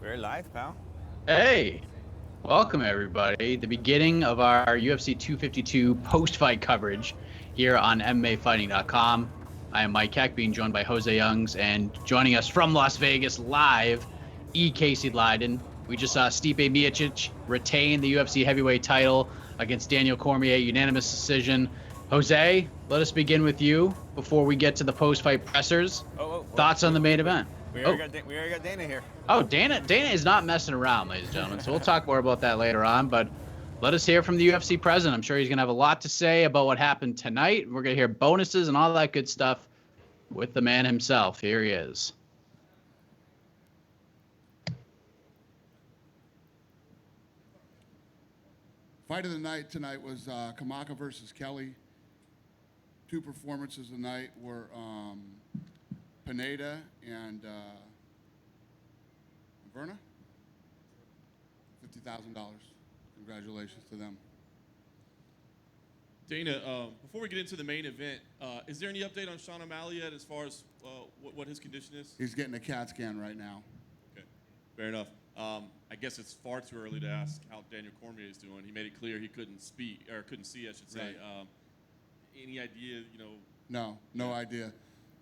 Very live, pal. Hey, welcome everybody. The beginning of our UFC 252 post-fight coverage here on MMAfighting.com. I am Mike Heck, being joined by Jose Youngs, and joining us from Las Vegas live, Casey Leiden. We just saw Stipe Miocic retain the UFC heavyweight title against Daniel Cormier, unanimous decision. Jose, let us begin with you before we get to the post-fight pressers. Thoughts on the main event? We already got Dana here. Oh, Dana is not messing around, ladies and gentlemen. So we'll talk more about that later on. But let us hear from the UFC president. I'm sure he's going to have a lot to say about what happened tonight. We're going to hear bonuses and all that good stuff with the man himself. Here he is. Fight of the night tonight was Kamaka versus Kelly. Two performances tonight were Pineda and Verna. $50,000. Congratulations to them. Dana, before we get into the main event, is there any update on Sean O'Malley yet as far as what his condition is? He's getting a CAT scan right now. Okay, fair enough. I guess it's far too early to ask how Daniel Cormier is doing. He made it clear he couldn't speak, or couldn't see, I should say. Right. Any idea, you know? No idea.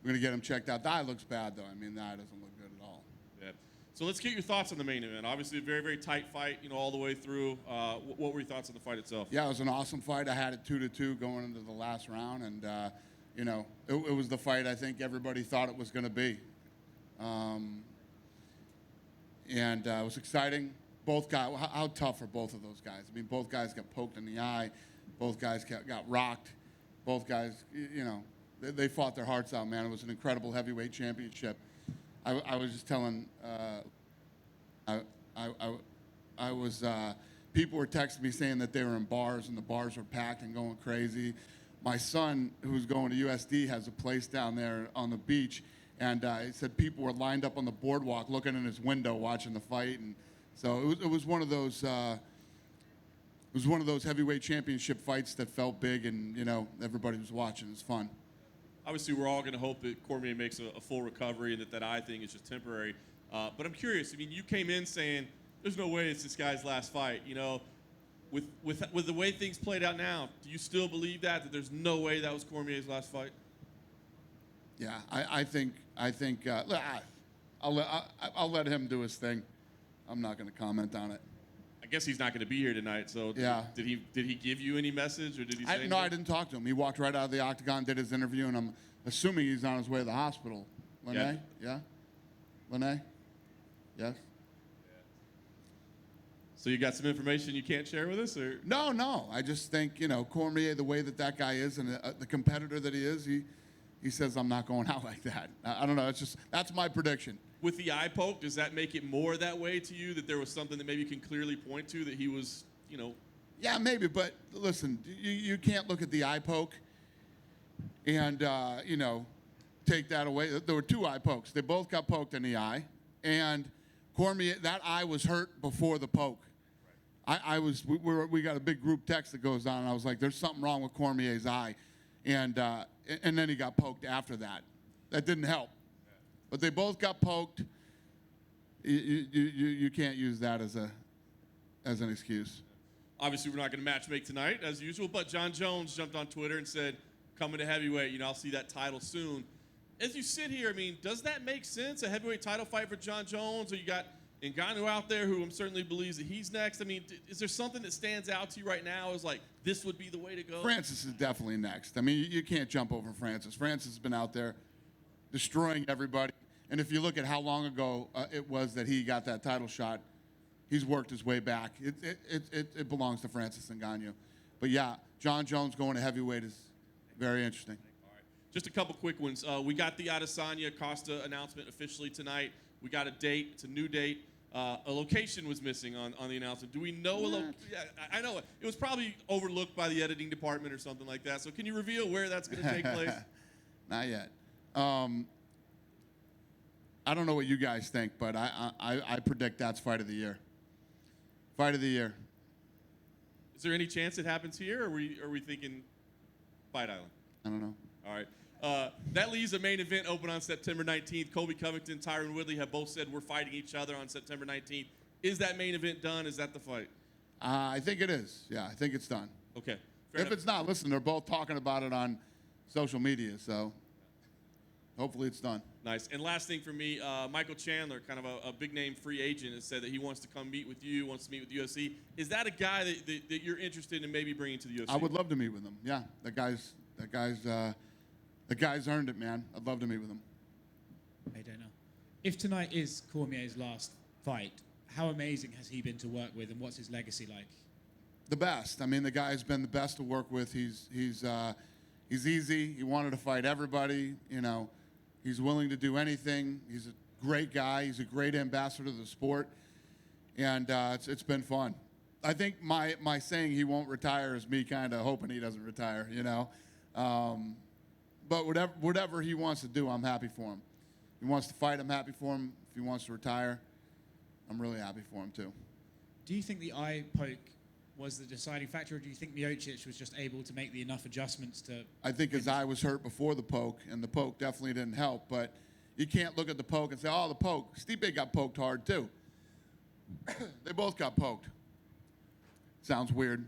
We're going to get him checked out. The eye looks bad, though. I mean, the eye doesn't look good at all. Yeah. So let's get your thoughts on the main event. Obviously, a very, very tight fight, you know, all the way through. What were your thoughts on the fight itself? Yeah, it was an awesome fight. I had it 2-2 going into the last round, and you know, it was the fight I think everybody thought it was going to be. And it was exciting. Both guys, how tough are both of those guys? I mean, both guys got poked in the eye. Both guys got rocked. Both guys, you know, they fought their hearts out, man. It was an incredible heavyweight championship. I was just telling, people were texting me saying that they were in bars and the bars were packed and going crazy. My son, who's going to USD, has a place down there on the beach, and he said people were lined up on the boardwalk looking in his window watching the fight, and so it was one of those. It was one of those heavyweight championship fights that felt big, and you know everybody was watching. It was fun. Obviously, we're all going to hope that Cormier makes a full recovery and that eye thing is just temporary. But I'm curious. I mean, you came in saying there's no way it's this guy's last fight. You know, with the way things played out now, do you still believe that there's no way that was Cormier's last fight? Yeah, I think I'll let him do his thing. I'm not going to comment on it. I guess he's not going to be here tonight. So yeah. Did he give you any message, or did he say anything? No, I didn't talk to him. He walked right out of the octagon, did his interview, and I'm assuming he's on his way to the hospital. Lene? Yeah? Lene? Yes? So you got some information you can't share with us, or? No. I just think, you know, Cormier, the way that guy is and the competitor that he is, he says, I'm not going out like that. I don't know. That's my prediction. With the eye poke, does that make it more that way to you, that there was something that maybe you can clearly point to, that he was, you know? Yeah, maybe. But listen, you can't look at the eye poke and, you know, take that away. There were two eye pokes. They both got poked in the eye. And Cormier, that eye was hurt before the poke. Right. We got a big group text that goes on, and I was like, there's something wrong with Cormier's eye. And then he got poked after that. That didn't help. Yeah. But they both got poked. You can't use that as an excuse. Obviously, we're not going to match make tonight, as usual, but John Jones jumped on Twitter and said, coming to heavyweight, you know, I'll see that title soon. As you sit here, I mean, does that make sense, a heavyweight title fight for John Jones? Or you got Ngannou out there who certainly believes that he's next. I mean, is there something that stands out to you right now as like, this would be the way to go? Francis is definitely next. I mean, you can't jump over Francis. Francis has been out there destroying everybody. And if you look at how long ago it was that he got that title shot, he's worked his way back. It belongs to Francis Ngannou. But yeah, John Jones going to heavyweight is very interesting. All right. Just a couple quick ones. We got the Adesanya Costa announcement officially tonight. We got a date. It's a new date. A location was missing on the announcement. Do we know a location? I know it was probably overlooked by the editing department or something like that. So can you reveal where that's going to take place? Not yet. I don't know what you guys think, but I predict that's fight of the year. Fight of the year. Is there any chance it happens here, or are we thinking Fight Island? I don't know. All right. That leaves a main event open on September 19th. Colby Covington, Tyron Woodley have both said we're fighting each other on September 19th. Is that main event done? Is that the fight? I think it is. Yeah, I think it's done. Okay. If it's not, listen, they're both talking about it on social media, so hopefully it's done. Nice. And last thing for me, Michael Chandler, kind of a big-name free agent, has said that he wants to come meet with you, wants to meet with the UFC. Is that a guy that you're interested in maybe bringing to the UFC? I would love to meet with him. Yeah, the guy's earned it, man. I'd love to meet with him. Hey, Dana. If tonight is Cormier's last fight, how amazing has he been to work with, and what's his legacy like? The best. I mean, the guy's been the best to work with. He's easy. He wanted to fight everybody. You know, he's willing to do anything. He's a great guy. He's a great ambassador to the sport, and it's been fun. I think my saying he won't retire is me kind of hoping he doesn't retire. You know, but whatever he wants to do, I'm happy for him. If he wants to fight, I'm happy for him. If he wants to retire, I'm really happy for him too. Do you think the eye poke was the deciding factor, or do you think Miocic was just able to make the enough adjustments to... I think his eye was hurt before the poke, and the poke definitely didn't help, but you can't look at the poke and say, oh, the poke. Stipe got poked hard, too. They both got poked. Sounds weird,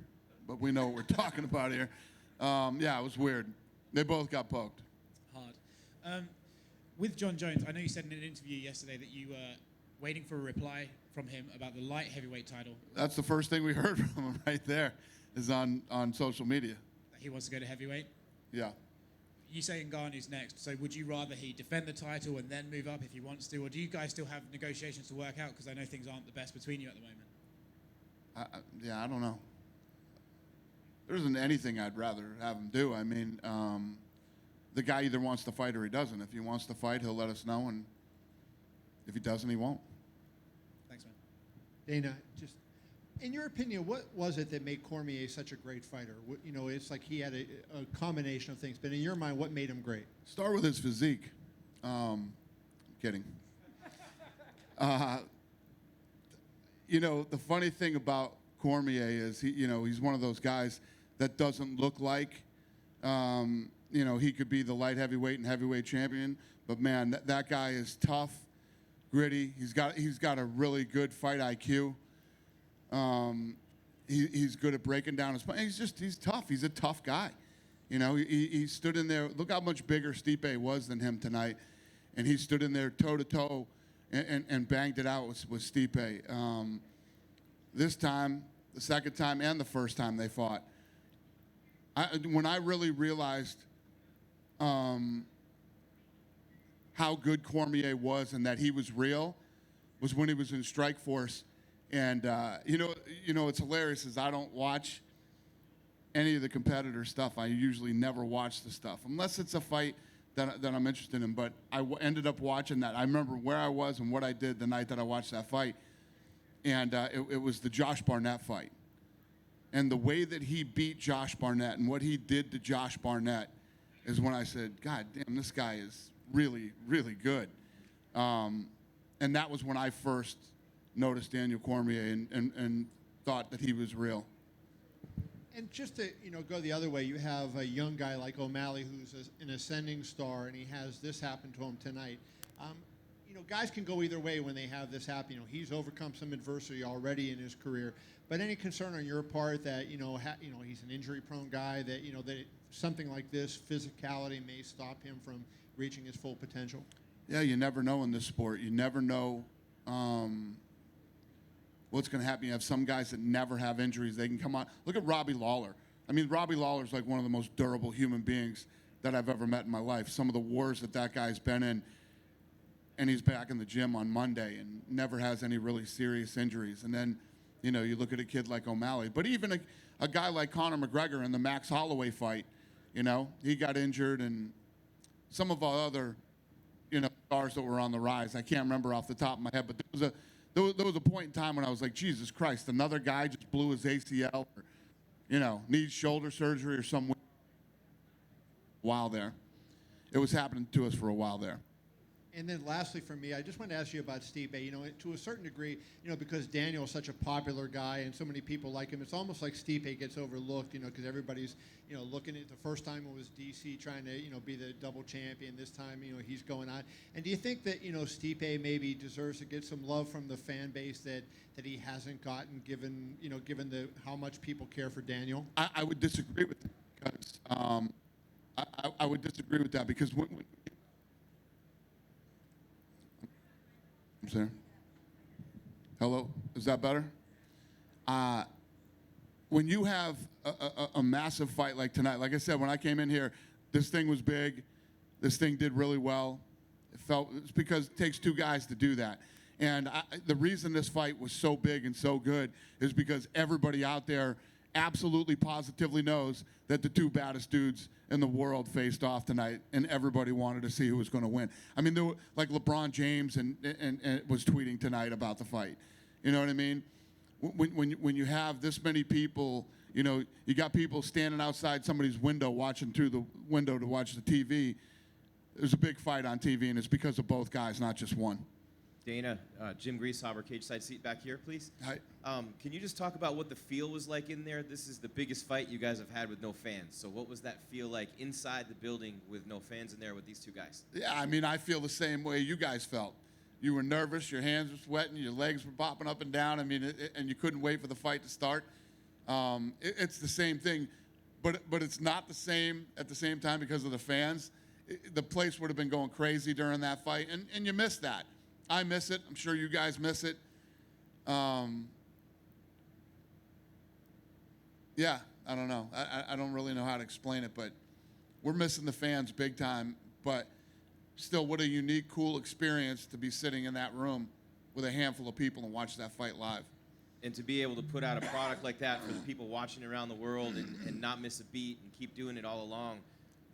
but we know what we're talking about here. Yeah, it was weird. They both got poked. Hard. With John Jones, I know you said in an interview yesterday that you were waiting for a reply from him about the light heavyweight title. That's the first thing we heard from him right there, is on social media. He wants to go to heavyweight? Yeah. You say Ngannou's next, so would you rather he defend the title and then move up if he wants to, or do you guys still have negotiations to work out, because I know things aren't the best between you at the moment? Yeah, I don't know. There isn't anything I'd rather have him do. I mean, the guy either wants to fight or he doesn't. If he wants to fight, he'll let us know, and if he doesn't, he won't. Thanks, man. Dana, just in your opinion, what was it that made Cormier such a great fighter? You know, it's like he had a combination of things, but in your mind, what made him great? Start with his physique. Kidding. You know, the funny thing about Cormier is he's one of those guys that doesn't look like he could be the light heavyweight and heavyweight champion, but man, that guy is tough, gritty. He's got a really good fight IQ. He's good at breaking down his fight. He's tough. He's a tough guy. You know, he stood in there. Look how much bigger Stipe was than him tonight, and he stood in there toe to toe and banged it out with Stipe. This time, the second time, and the first time they fought, when I really realized how good Cormier was and that he was real was when he was in Strikeforce. And it's hilarious is I don't watch any of the competitor stuff. I usually never watch the stuff unless it's a fight that I'm interested in. But I ended up watching that. I remember where I was and what I did the night that I watched that fight. And it was the Josh Barnett fight. And the way that he beat Josh Barnett and what he did to Josh Barnett is when I said, God damn, this guy is really, really good. And that was when I first noticed Daniel Cormier and thought that he was real. And just to go the other way, you have a young guy like O'Malley who's an ascending star, and he has this happen to him tonight. Guys can go either way when they have this happen. He's overcome some adversity already in his career. But any concern on your part that he's an injury-prone guy, that that something like this physicality may stop him from reaching his full potential? Yeah, you never know in this sport. You never know what's going to happen. You have some guys that never have injuries. They can come on. Look at Robbie Lawler. I mean, Robbie Lawler's like one of the most durable human beings that I've ever met in my life. Some of the wars that guy's been in, and he's back in the gym on Monday and never has any really serious injuries. And then, you look at a kid like O'Malley. But even a guy like Conor McGregor in the Max Holloway fight, he got injured, and some of our other, stars that were on the rise. I can't remember off the top of my head, but there was a point in time when I was like, Jesus Christ, another guy just blew his ACL or, needs shoulder surgery or some while there. It was happening to us for a while there. And then lastly for me, I just want to ask you about Stipe. You know, to a certain degree, you know, because Daniel is such a popular guy and so many people like him, it's almost like Stipe gets overlooked, you know, because everybody's, you know, looking at the first time it was DC trying to, you know, be the double champion. This time, you know, he's going on. And do you think that, you know, Stipe maybe deserves to get some love from the fan base that he hasn't gotten, given how much people care for Daniel? I would disagree with that because I would disagree with that because when I'm sorry. Hello, is that better? When you have a massive fight like tonight, like I said, when I came in here, this thing was big. This thing did really well. It's because it takes two guys to do that. And the reason this fight was so big and so good is because everybody out there absolutely positively knows that the two baddest dudes in the world faced off tonight, and everybody wanted to see who was going to win. I mean, there were, like LeBron James and was tweeting tonight about the fight. You know what I mean? When you have this many people, you know, you got people standing outside somebody's window watching through the window to watch the TV. There's a big fight on TV, and it's because of both guys, not just one. Dana, Jim Greashauber, cage side seat back here, please. Hi. Can you just talk about what the feel was like in there? This is the biggest fight you guys have had with no fans. So what was that feel like inside the building with no fans in there with these two guys? Yeah, I mean, I feel the same way you guys felt. You were nervous, your hands were sweating, your legs were popping up and down. I mean, and you couldn't wait for the fight to start. It's the same thing, but it's not the same at the same time because of the fans. The place would have been going crazy during that fight, and you miss that. I miss it. I'm sure you guys miss it. Yeah, I don't know. I don't really know how to explain it, but we're missing the fans big time. But still, what a unique, cool experience to be sitting in that room with a handful of people and watch that fight live. And to be able to put out a product like that for the people watching around the world and not miss a beat and keep doing it all along,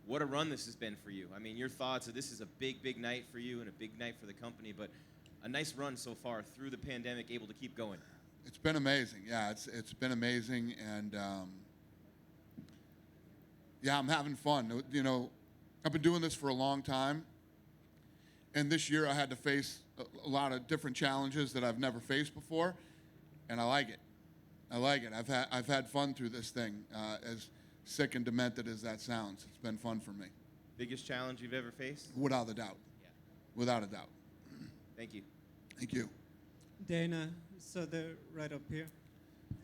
what a run this has been for you. I mean, your thoughts are this is a big, big night for you and a big night for the company, but a nice run so far through the pandemic, able to keep going. It's been amazing. Yeah, it's been amazing, and yeah, I'm having fun. You know, I've been doing this for a long time, and this year I had to face a lot of different challenges that I've never faced before, and I like it. I like it. I've had fun through this thing, as sick and demented as that sounds. It's been fun for me. Biggest challenge you've ever faced? Without a doubt. Yeah. Without a doubt. Thank you. Thank you. Dana, so they're right up here.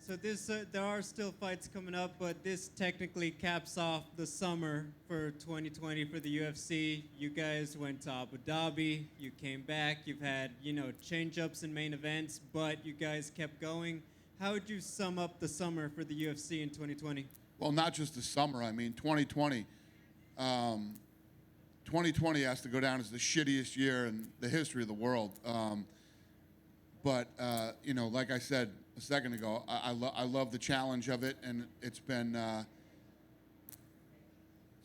So there are still fights coming up, but this technically caps off the summer for 2020 for the UFC. You guys went to Abu Dhabi, you came back, you've had, you know, change-ups in main events, but you guys kept going. How would you sum up the summer for the UFC in 2020? Well, not just the summer. I mean, 2020. 2020 has to go down as the shittiest year in the history of the world. But you know, like I said a second ago, I love the challenge of it, and it's been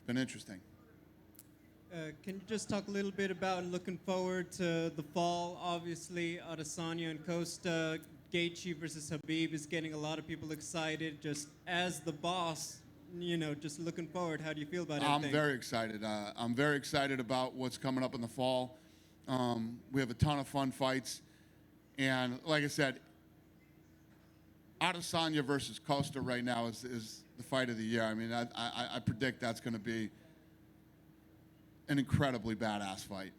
interesting. Can you just talk a little bit about looking forward to the fall? Obviously, Adesanya and Costa, Gaethje versus Habib is getting a lot of people excited. Just as the boss, you know, just looking forward, how do you feel about everything? I'm very excited. I'm very excited about what's coming up in the fall. We have a ton of fun fights. And like I said, Adesanya versus Costa right now is the fight of the year. I mean, I predict that's going to be an incredibly badass fight.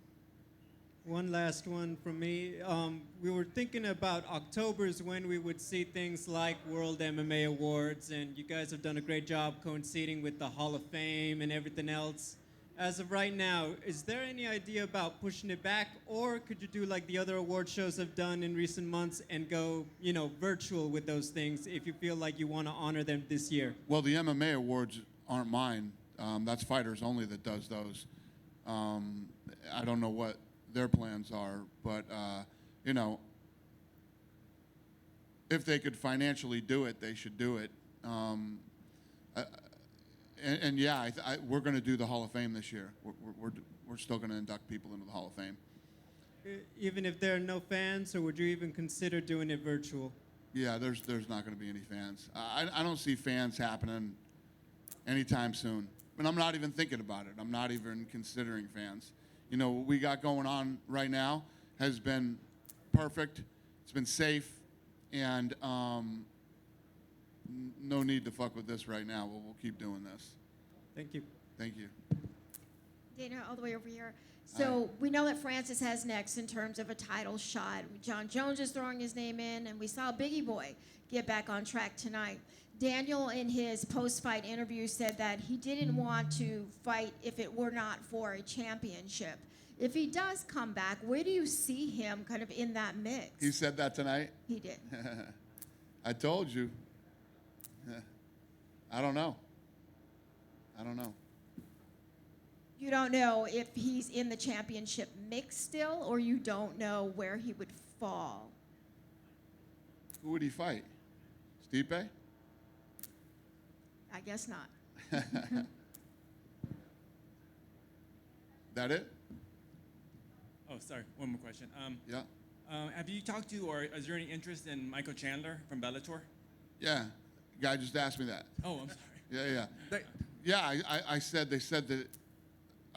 One last one from me. We were thinking about October is when we would see things like World MMA Awards, and you guys have done a great job coinciding with the Hall of Fame and everything else. As of right now, is there any idea about pushing it back, or could you do like the other award shows have done in recent months and go, you know, virtual with those things if you feel like you want to honor them this year? Well, the MMA awards aren't mine. That's Fighters Only that does those. I don't know what their plans are, but you know, if they could financially do it, they should do it. And yeah, we're going to do the Hall of Fame this year. We're still going to induct people into the Hall of Fame. Even if there are no fans, or would you even consider doing it virtual? Yeah, there's not going to be any fans. I don't see fans happening anytime soon. And I'm not even thinking about it. I'm not even considering fans. You know, what we got going on right now has been perfect. It's been safe, and no need to fuck with this right now. We'll keep doing this. Thank you. Thank you. Dana, all the way over here. So we know that Francis has next in terms of a title shot. John Jones is throwing his name in, and we saw Biggie Boy get back on track tonight. Daniel, in his post-fight interview, said that he didn't want to fight if it were not for a championship. If he does come back, where do you see him kind of in that mix? He said that tonight? He did. I told you. I don't know. You don't know if he's in the championship mix still, or you don't know where he would fall? Who would he fight? Stipe? I guess not. That it? Oh, sorry. One more question. Yeah. Have you talked to, or is there any interest in Michael Chandler from Bellator? Yeah. Guy just asked me that. Oh, I'm sorry. Yeah. I said, they said that,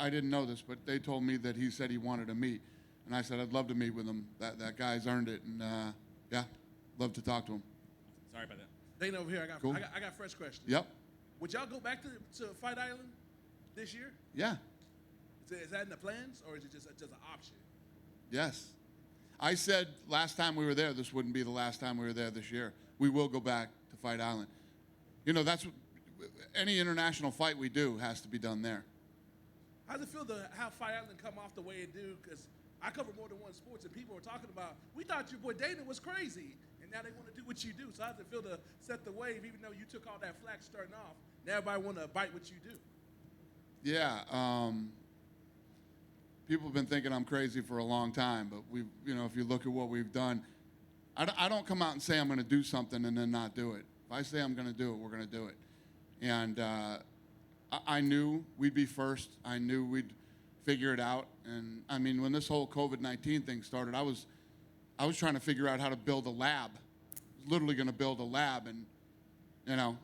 I didn't know this, but they told me that he said he wanted to meet. And I said, I'd love to meet with him. That guy's earned it. And yeah, love to talk to him. Sorry about that. Dana over here, Cool. I got fresh questions. Yep. Would y'all go back to Fight Island this year? Yeah. Is that in the plans, or is it just an option? Yes. I said last time we were there, this wouldn't be the last time we were there this year. We will go back to Fight Island. You know, that's what, any international fight we do has to be done there. How does it feel to have Fight Island come off the way it do? Because I cover more than one sports, and people were talking about, we thought your boy Dana was crazy, and now they want to do what you do. So how does it feel to set the wave, even though you took all that flack starting off? Now everybody want to bite what you do. Yeah. People have been thinking I'm crazy for a long time, but we, you know, if you look at what we've done, I don't come out and say I'm going to do something and then not do it. If I say I'm going to do it, we're going to do it. And I knew we'd be first. I knew we'd figure it out. And I mean, when this whole COVID-19 thing started, I was trying to figure out how to build a lab. I was literally going to build a lab, and you know,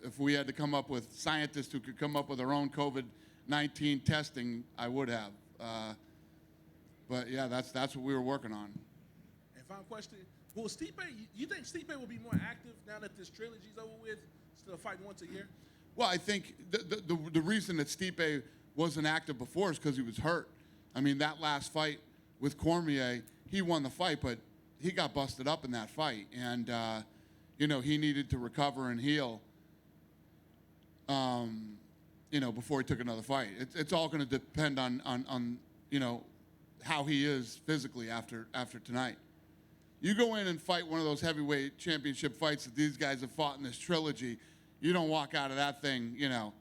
if we had to come up with scientists who could come up with their own COVID-19 testing, I would have. But yeah, that's what we were working on. And final question: will Stipe? You think Stipe will be more active now that this trilogy's over with, instead of fighting once a year? Well, I think the reason that Stipe wasn't active before is because he was hurt. I mean, that last fight with Cormier, he won the fight, but he got busted up in that fight, and you know, he needed to recover and heal. You know, before he took another fight. It's all going to depend on you know, how he is physically after tonight. You go in and fight one of those heavyweight championship fights that these guys have fought in this trilogy, you don't walk out of that thing, you know,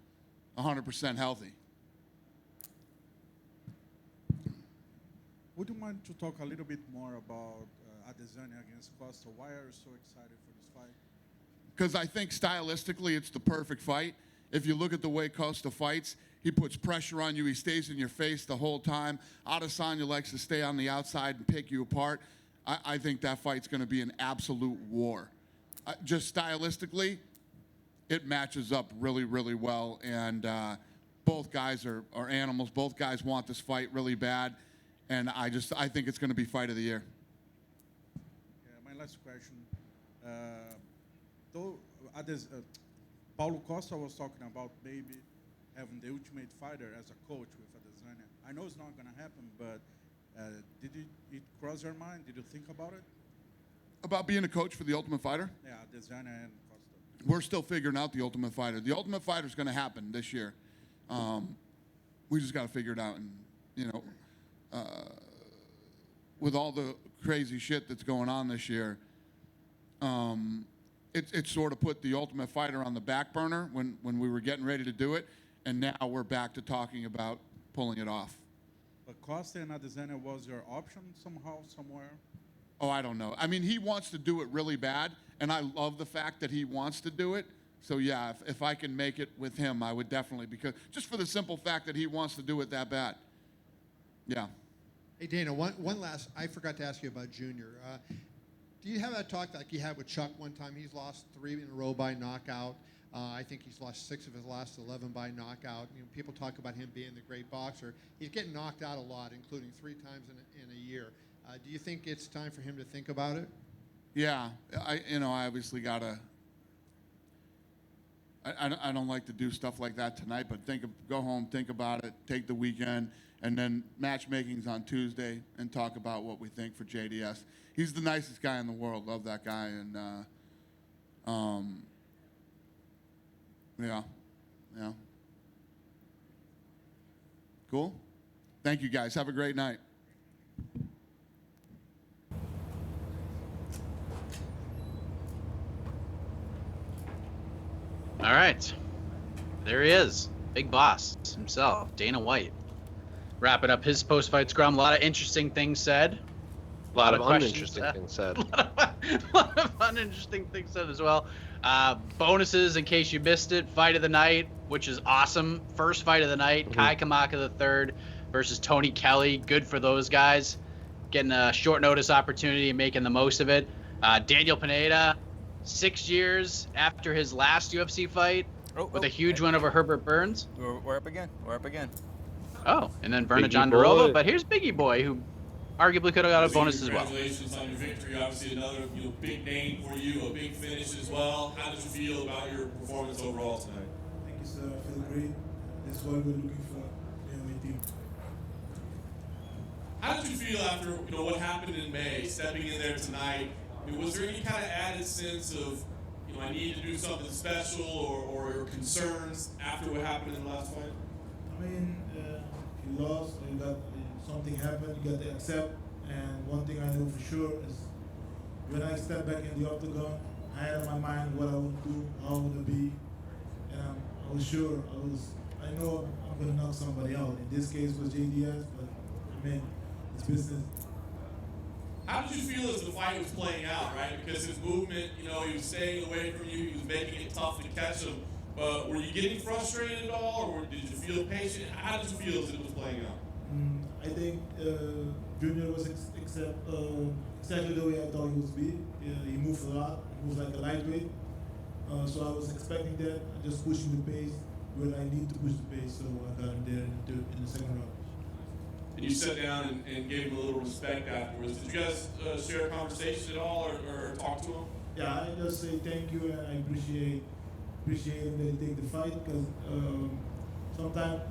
100% healthy. Would you mind to talk a little bit more about Adesanya against Costa? Why are you so excited for this fight? Because I think stylistically it's the perfect fight. If you look at the way Costa fights, he puts pressure on you. He stays in your face the whole time. Adesanya likes to stay on the outside and pick you apart. I think that fight's going to be an absolute war. Just stylistically, it matches up really, really well. And both guys are animals. Both guys want this fight really bad. And I think it's going to be fight of the year. Yeah, my last question. Though Paulo Costa was talking about maybe having the Ultimate Fighter as a coach with Adesanya. I know it's not going to happen, but did it cross your mind? Did you think about it? About being a coach for the Ultimate Fighter? Yeah, Adesanya and Costa. We're still figuring out the Ultimate Fighter. The Ultimate Fighter is going to happen this year. We just got to figure it out. And, you know, with all the crazy shit that's going on this year, it sort of put the Ultimate Fighter on the back burner when we were getting ready to do it, and now we're back to talking about pulling it off. But Costa and Adesanya was your option somehow, somewhere? Oh, I don't know. I mean, he wants to do it really bad, and I love the fact that he wants to do it. So, yeah, if I can make it with him, I would definitely, because just for the simple fact that he wants to do it that bad. Yeah. Hey, Dana, one last, I forgot to ask you about Junior. Do you have that talk like you had with Chuck one time? He's lost 3 in a row by knockout. I think he's lost 6 of his last 11 by knockout. People talk about him being the great boxer. He's getting knocked out a lot, including 3 times in a year. Do you think it's time for him to think about it? Yeah, I obviously gotta. I don't like to do stuff like that tonight, but go home, think about it, take the weekend, and then matchmaking's on Tuesday, and talk about what we think for JDS. He's the nicest guy in the world. Love that guy, and yeah. Cool. Thank you guys. Have a great night. All right. There he is. Big boss himself, Dana White. Wrapping up his post-fight scrum. A lot of interesting things said. A lot of questions uninteresting things said. A lot of uninteresting things said as well. Bonuses, in case you missed it. Fight of the night, which is awesome. First fight of the night. Kai Kamaka III versus Tony Kelly. Good for those guys. Getting a short notice opportunity and making the most of it. Daniel Pineda, 6 years after his last UFC fight with a huge win over Herbert Burns. We're up again. We're up again. Oh, and then Verna Biggie boy. Jandarova. But here's Biggie Boy, who arguably could have got a bonus as well. Congratulations on your victory. Obviously, another big name for you, a big finish as well. How did you feel about your performance overall tonight? Thank you, sir. I feel great. That's what we're looking for in my team. How did you feel after what happened in May, stepping in there tonight? I mean, was there any kind of added sense of I need to do something special or concerns after what happened in the last fight? I mean, you lost, you got something happened, you got to accept. And one thing I know for sure is when I step back in the octagon, I had in my mind what I would do, how would it be, and I was sure. I know I'm gonna knock somebody out. In this case, it was JDS, but I mean, it's business. How did you feel as the fight was playing out, right? Because his movement, he was staying away from you, he was making it tough to catch him. But were you getting frustrated at all, or did you feel patient? How did you feel as it was playing out? I think Junior was exactly the way I thought he would be. He moved a lot, he moved like a lightweight. So I was expecting that, just pushing the pace where I need to push the pace, so I got him there in the second round. And you sat down and gave him a little respect afterwards. Did you guys share a conversation at all or talk to him? Yeah, I just say thank you, and I appreciate him that he take the fight, because sometimes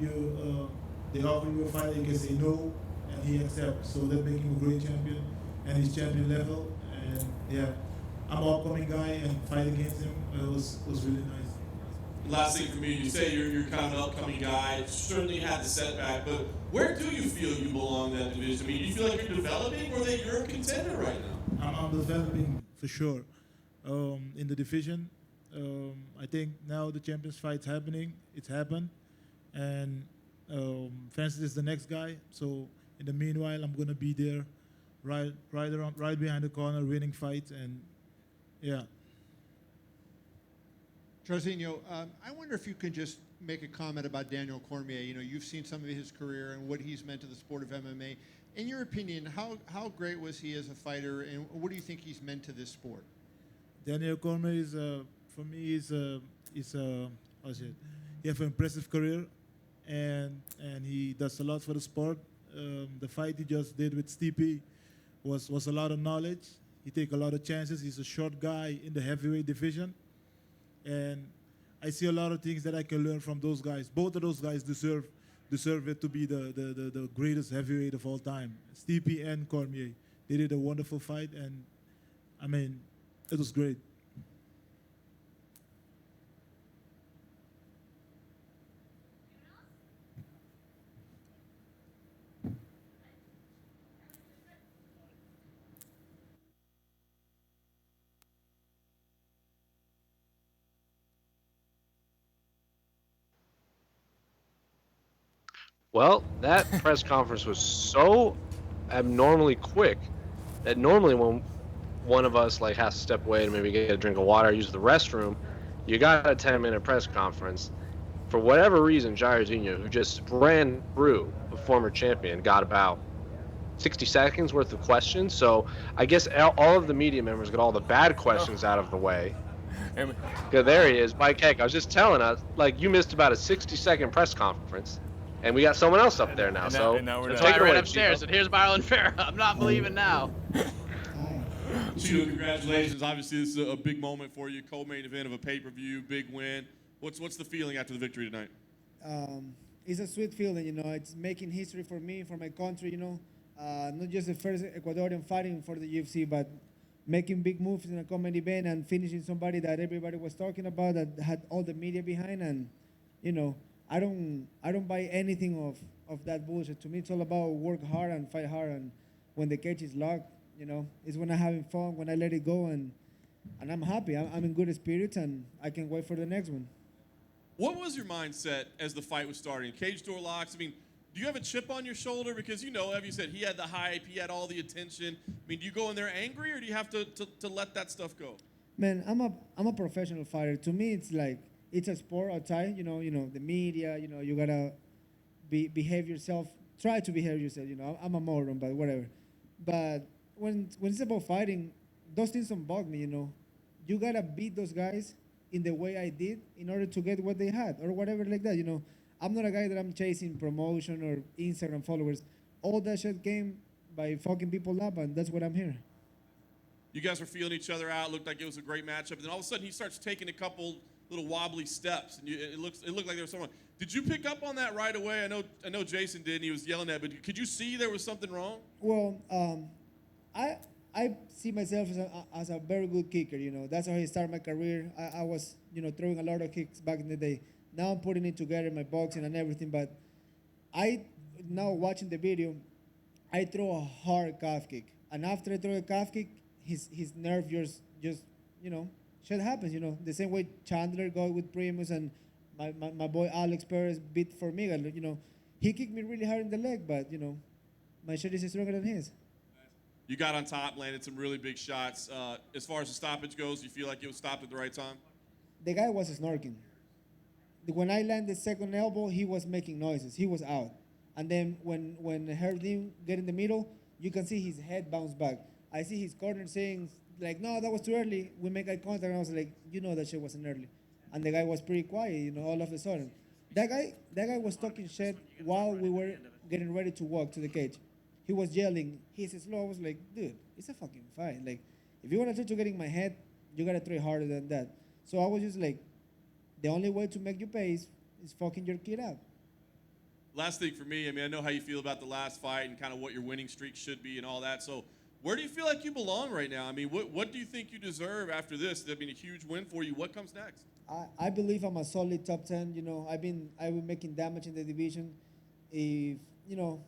they offer you a fight, you can say no, and he accepts. So that makes him a great champion, and he's champion level. And yeah, I'm an upcoming guy, and fight against him was really nice. Last thing for me, you say you're kind of an upcoming guy. Certainly had the setback, but where do you feel you belong in that division? I mean, do you feel like you're developing, or that you're a contender right now? I'm developing for sure in the division. I think now the champions fight's happening. It's happened, and Francis is the next guy. So in the meanwhile, I'm gonna be there, right behind the corner, winning fights, and yeah. Trevino, I wonder if you could just make a comment about Daniel Cormier. You've seen some of his career and what he's meant to the sport of MMA. In your opinion, how great was he as a fighter, and what do you think he's meant to this sport? Daniel Cormier is, for me, he has an impressive career, and he does a lot for the sport. The fight he just did with Stipe was a lot of knowledge. He takes a lot of chances. He's a short guy in the heavyweight division. And I see a lot of things that I can learn from those guys. Both of those guys deserve it to be the greatest heavyweight of all time. Stipe and Cormier. They did a wonderful fight, and I mean, it was great. Well, that press conference was so abnormally quick that normally when one of us has to step away and maybe get a drink of water, use the restroom, you got a 10-minute press conference. For whatever reason, Jairzinho, who just ran through a former champion, got about 60 seconds worth of questions. So I guess all of the media members got all the bad questions out of the way. Good, there he is, Mike Heck. I was just telling us, like, you missed about a 60-second press conference, and we got someone else up there now. And now we're That's done. why I it ran away, upstairs Chico. and here's Marlon Farah. I'm not believing now. Cheeto, congratulations. Obviously, this is a big moment for you. Co-main event of a pay-per-view, big win. What's the feeling after the victory tonight? It's a sweet feeling, you know. It's making history for me, for my country, you know. Not just the first Ecuadorian fighting for the UFC, but making big moves in a common event and finishing somebody that everybody was talking about, that had all the media behind. And, you know, I don't buy anything of that bullshit. To me, it's all about work hard and fight hard. And when the cage is locked, you know, it's when I'm having fun, when I let it go, and I'm happy. I'm in good spirits, and I can't wait for the next one. What was your mindset as the fight was starting? Cage door locks. I mean, do you have a chip on your shoulder? Because, you know, as you said, he had the hype, he had all the attention. I mean, do you go in there angry, or do you have to let that stuff go? Man, I'm a professional fighter. To me, it's like it's a sport outside. You know, the media. You know, you gotta behave yourself. Try to behave yourself. You know, I'm a moron, but whatever. But when it's about fighting, those things don't bug me. You know, you gotta beat those guys in the way I did in order to get what they had or whatever like that. You know, I'm not a guy that I'm chasing promotion or Instagram followers. All that shit came by fucking people up, and that's what I'm here. You guys were feeling each other out. Looked like it was a great matchup. And then all of a sudden, he starts taking a couple little wobbly steps, and it looked like there was someone. Did you pick up on that right away? I know Jason did, and he was yelling at. But could you see there was something wrong? Well, I see myself as a very good kicker. You know, that's how I started my career. I was, you know, throwing a lot of kicks back in the day. Now I'm putting it together in my boxing and everything. But now watching the video, I throw a hard calf kick, and after I throw a calf kick, his nerve just you know, shit happens. You know, the same way Chandler got with Primus and my boy Alex Perez beat Formiga. You know, he kicked me really hard in the leg, but you know, my shit is stronger than his. You got on top, landed some really big shots. As far as the stoppage goes, you feel like it was stopped at the right time? The guy was snorking. When I landed second elbow, he was making noises. He was out. And then when I heard him get in the middle, you can see his head bounce back. I see his corner saying, like, no, that was too early. We make eye contact, and I was like, you know that shit wasn't early. And the guy was pretty quiet, you know, all of a sudden. That guy was talking shit while we were getting ready to walk to the cage. He was yelling, he's slow. I was like, dude, it's a fucking fight. Like, if you want to try to get in my head, you got to try harder than that. So I was just like, the only way to make you pay is fucking your kid up. Last thing for me, I mean, I know how you feel about the last fight and kind of what your winning streak should be and all that. So where do you feel like you belong right now? I mean, what do you think you deserve after this? I mean, a huge win for you. What comes next? I believe I'm a solid top 10. You know, I've been making damage in the division. If, you know,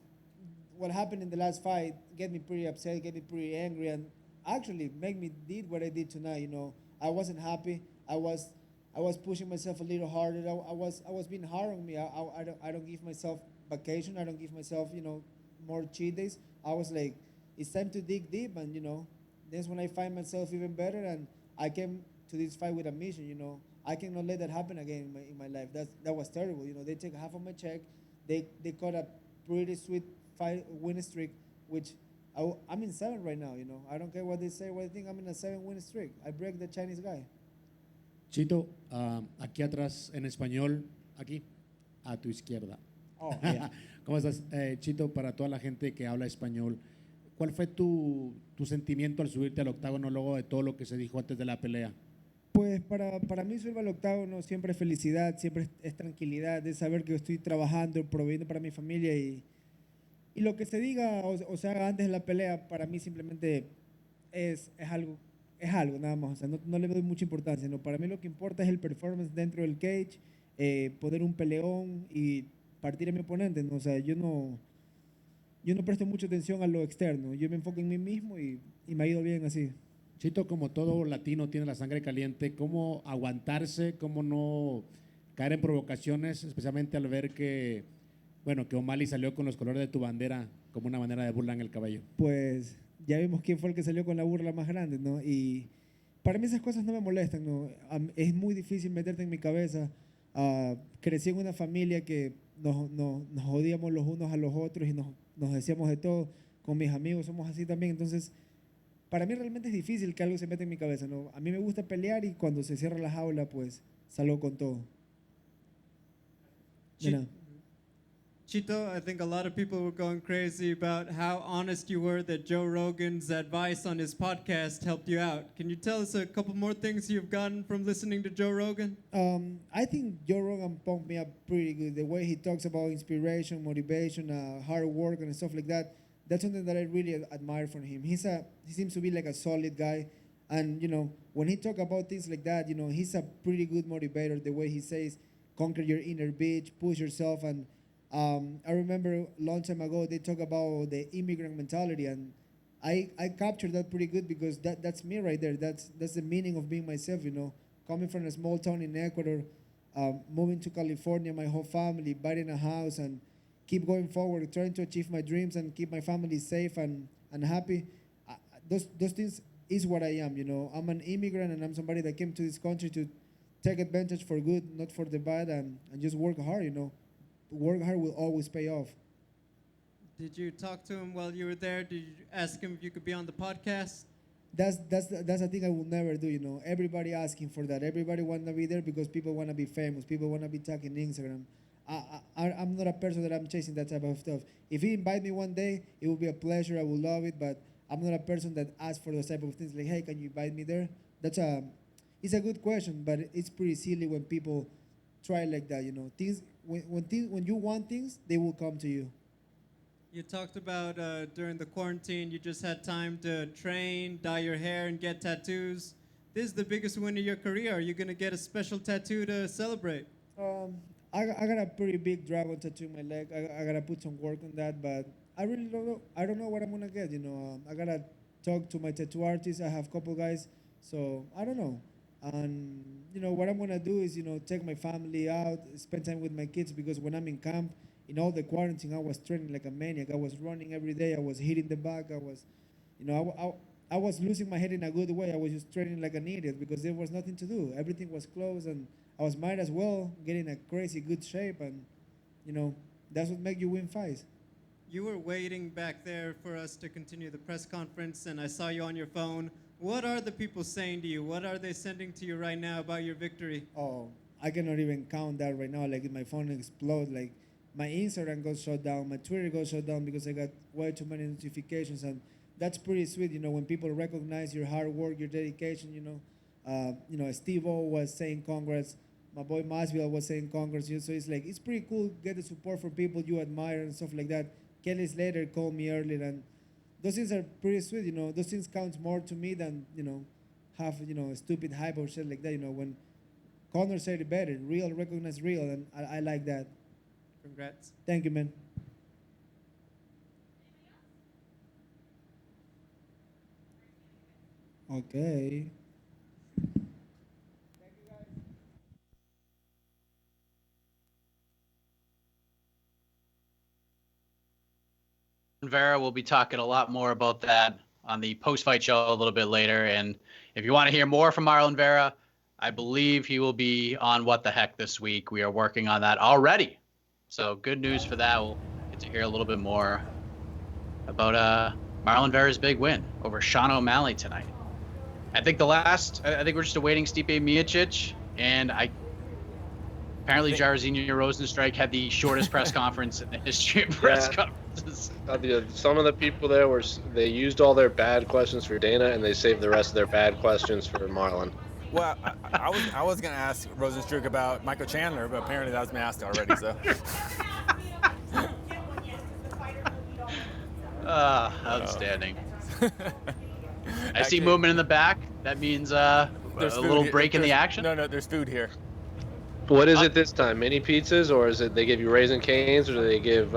what happened in the last fight get me pretty upset, get me pretty angry, and actually make me did what I did tonight. You know, I wasn't happy. I was pushing myself a little harder. I was being hard on me. I don't give myself vacation. I don't give myself, you know, more cheat days. I was like, it's time to dig deep, and you know, that's when I find myself even better. And I came to this fight with a mission. You know, I cannot let that happen again in my life. That was terrible. You know, they take half of my check. They caught a pretty sweet fight win streak, which I'm in 7 right now. You know, I don't care what they say, what they think. I'm in a 7-win streak. I break the Chinese guy. Chito, aquí atrás en español, aquí, a tu izquierda. Oh, yeah. ¿Cómo estás? Chito, para toda la gente que habla español, ¿cuál fue tu sentimiento al subirte al octágono luego de todo lo que se dijo antes de la pelea? Pues para mí subir al octágono siempre es felicidad, siempre es tranquilidad, de saber que estoy trabajando, proveyendo para mi familia y lo que se diga o se haga antes de la pelea, para mí simplemente es algo nada más. O sea, no le doy mucha importancia. No, para mí lo que importa es el performance dentro del cage, poner un peleón y partir a mi oponente. ¿No? O sea, yo no presto mucha atención a lo externo. Yo me enfoco en mí mismo y me ha ido bien así. Chito, como todo latino tiene la sangre caliente, ¿cómo aguantarse? ¿Cómo no caer en provocaciones? Especialmente al ver que O'Malley salió con los colores de tu bandera como una manera de burla en el cabello. Pues ya vimos quién fue el que salió con la burla más grande, ¿no? Y para mí esas cosas no me molestan, ¿no? Es muy difícil meterte en mi cabeza. Crecí en una familia que nos odiamos los unos a los otros y nos decíamos de todo. Con mis amigos somos así también. Entonces, para mí realmente es difícil que algo se meta en mi cabeza, ¿no? A mí me gusta pelear y cuando se cierra la jaula, pues salgo con todo. De nada. Chito, I think a lot of people were going crazy about how honest you were that Joe Rogan's advice on his podcast helped you out. Can you tell us a couple more things you've gotten from listening to Joe Rogan? I think Joe Rogan pumped me up pretty good. The way he talks about inspiration, motivation, hard work, and stuff like that. That's something that I really admire from him. He seems to be like a solid guy. And, you know, when he talk about things like that, you know, he's a pretty good motivator. The way he says, conquer your inner bitch, push yourself. And I remember a long time ago, they talk about the immigrant mentality. And I captured that pretty good because that's me right there. That's the meaning of being myself, you know. Coming from a small town in Ecuador, moving to California, my whole family, buying a house, and keep going forward, trying to achieve my dreams and keep my family safe and happy. Those things is what I am, you know. I'm an immigrant and I'm somebody that came to this country to take advantage for good, not for the bad, and just work hard, you know. Work hard will always pay off. Did you talk to him while you were there? Did you ask him if you could be on the podcast? That's a thing I will never do, you know. Everybody asking for that. Everybody want to be there because people want to be famous. People want to be talking Instagram. I'm not a person that I'm chasing that type of stuff. If he invite me one day, it will be a pleasure. I will love it, but I'm not a person that asks for those type of things like, hey, can you invite me there? It's a good question, but it's pretty silly when people try like that, you know. When you want things, they will come to you. You talked about during the quarantine, you just had time to train, dye your hair, and get tattoos. This is the biggest win of your career. Are you going to get a special tattoo to celebrate? I got a pretty big dragon tattoo on my leg. I got to put some work on that, but I really don't know. I don't know what I'm going to get, you know. I got to talk to my tattoo artist. I have a couple guys, so I don't know. And, you know, what I'm going to do is, you know, take my family out, spend time with my kids, because when I'm in camp, in all the quarantine, I was training like a maniac. I was running every day. I was hitting the bag. I was, you know, I was losing my head in a good way. I was just training like an idiot because there was nothing to do. Everything was closed, and I was might as well get in a crazy good shape. And, you know, that's what makes you win fights. You were waiting back there for us to continue the press conference, and I saw you on your phone. What are the people saying to you? What are they sending to you right now about your victory? Oh, I cannot even count that right now. Like, my phone explodes. Like, my Instagram got shut down. My Twitter got shut down because I got way too many notifications. And that's pretty sweet, you know, when people recognize your hard work, your dedication, you know. Steve-O was saying congrats. My boy Masvidal was saying congrats. So it's like, it's pretty cool to get the support from people you admire and stuff like that. Kelly Slater called me earlier, and those things are pretty sweet, you know. Those things count more to me than, you know, have, you know, stupid hype or shit like that, you know. When Conor said it better, real recognize real, and I like that. Congrats. Thank you, man. Okay. Vera, we'll be talking a lot more about that on the post-fight show a little bit later. And if you want to hear more from Marlon Vera, I believe he will be on What the Heck this week. We are working on that already. So good news for that. We'll get to hear a little bit more about Marlon Vera's big win over Sean O'Malley tonight. I think we're just awaiting Stipe Miocic, and apparently Jairzinho Rosenstrike had the shortest press conference in the history of press conferences. Some of the people there they used all their bad questions for Dana, and they saved the rest of their bad questions for Marlon. Well, I was gonna ask Rosenstruck about Michael Chandler, but apparently that was been asked already. So. Outstanding. I see movement in the back. That means a little break in the action. No, there's food here. What is it this time? Mini pizzas, or is it they give you Raisin Canes, or do they give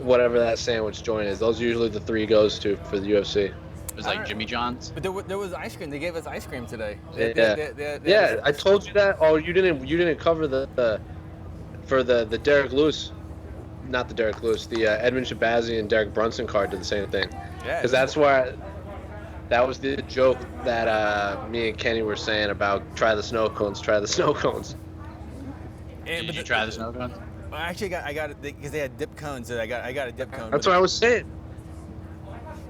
whatever that sandwich joint is? Those are usually the three goes to for the UFC. It was like Jimmy John's. But there was ice cream. They gave us ice cream today. Yeah, I told you that. Oh, you didn't cover the Derek Lewis, not the Derek Lewis, the Edmund Shabazi and Derek Brunson card did the same thing. Yeah. Because that was the joke that me and Kenny were saying about try the snow cones. Did you try the snow cones? Actually, I got it because they had dip cones. So I got a dip cone. That's what I was saying.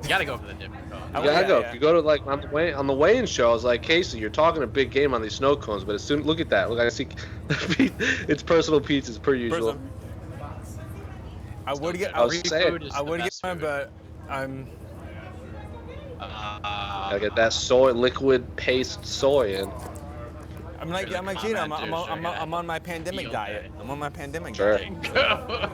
You gotta go for the dipping cone. You gotta go. If you go to like on the weigh-in show, I was like, Casey, you're talking a big game on these snow cones, but as soon look at that. Look, I see it's personal pizzas per usual. I would get one, but I'm. Gotta get that soy liquid paste soy in. I'm like Gino. I'm on my pandemic diet. I'm on my pandemic Sure. diet.